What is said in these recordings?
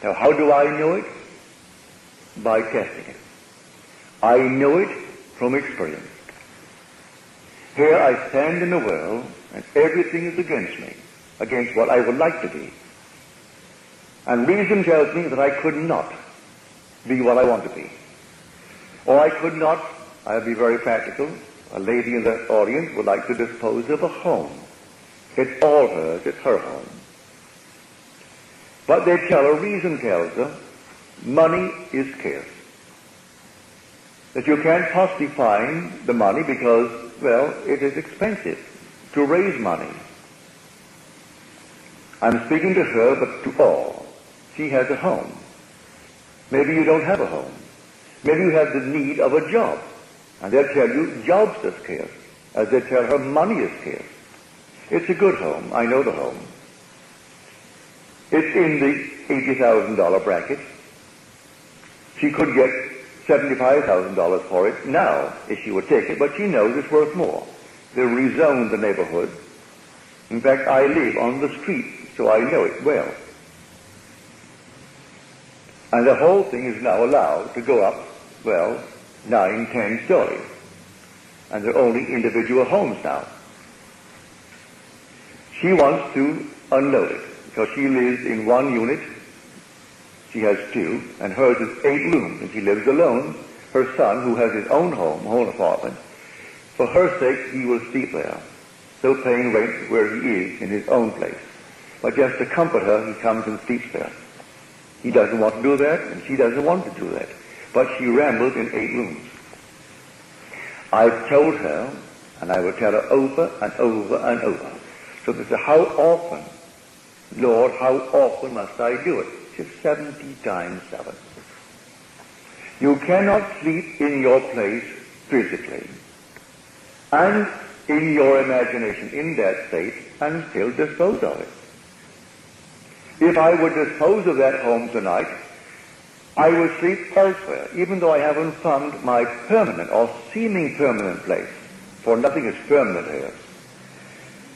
Now, how do I know it? By testing it. I know it from experience. Here I stand in the world, and everything is against me, against what I would like to be. And reason tells me that I could not be what I want to be. Or I could not, I'll be very practical, a lady in the audience would like to dispose of a home. It's all hers, it's her home. But they tell her, reason tells her, money is scarce. That you can't possibly find the money because, well, it is expensive to raise money. I'm speaking to her, but to all. She has a home. Maybe you don't have a home. Maybe you have the need of a job. And they'll tell you jobs are scarce, as they tell her money is scarce. It's a good home. I know the home. It's in the $80,000 bracket. She could get $75,000 for it now, if she would take it, but she knows it's worth more. They'll rezone the neighborhood. In fact, I live on the street, so I know it well. And the whole thing is now allowed to go up, well, 9, 10 stories. And they're only individual homes now. She wants to unload it, because she lives in one unit. She has 2, and hers is 8 rooms, and she lives alone. Her son, who has his own home, own apartment, for her sake, he will sleep there, still paying rent where he is in his own place. But just to comfort her, he comes and sleeps there. He doesn't want to do that, and she doesn't want to do that. But she rambles in 8 rooms. I've told her, and I will tell her over and over and over. So they say, how often, Lord, how often must I do it? Just 70 times 7. You cannot sleep in your place physically and in your imagination in that state and still dispose of it. If I would dispose of that home tonight, I would sleep elsewhere, even though I haven't found my permanent or seeming permanent place, for nothing is permanent here.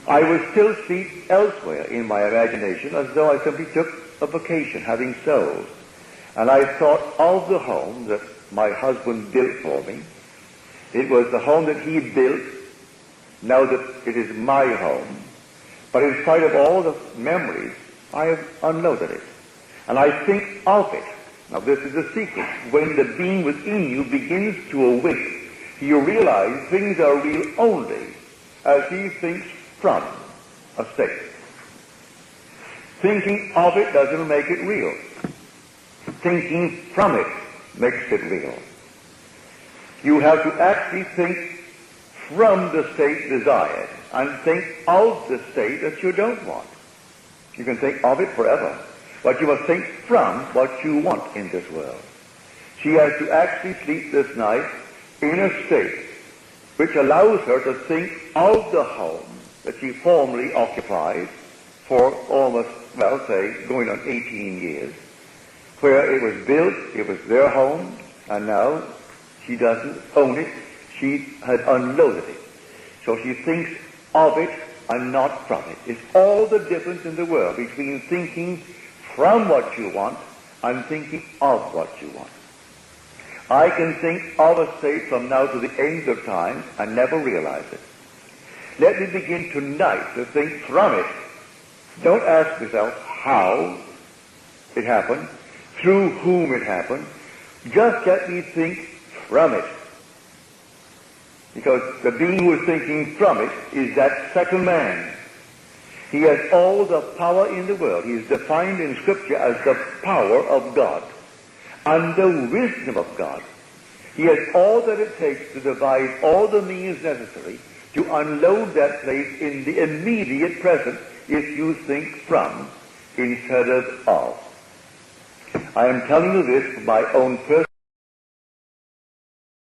I would still sleep elsewhere in my imagination as though I simply took a vacation, having sold. And I thought of the home that my husband built for me. It was the home that he built, now that it is my home. But in spite of all the memories, I have unloaded it. And I think of it. Now this is the secret. When the being within you begins to awake, you realize things are real only as he thinks from a state. Thinking of it doesn't make it real. Thinking from it makes it real. You have to actually think from the state desired and think of the state that you don't want. You can think of it forever, but you must think from what you want in this world. She has to actually sleep this night in a state which allows her to think of the home that she formerly occupied for almost, well, say, going on 18 years, where it was built, it was their home, and now she doesn't own it. She had unloaded it. So she thinks of it and not from it. It's all the difference in the world between thinking from what you want and thinking of what you want. I can think of a state from now to the end of time and never realize it. Let me begin tonight to think from it. Don't ask yourself how it happened, through whom it happened. Just let me think from it. Because the being who is thinking from it is that second man. He has all the power in the world. He is defined in Scripture as the power of God and the wisdom of God. He has all that it takes to devise all the means necessary to unload that place in the immediate present if you think from instead of. I am telling you this from my own personal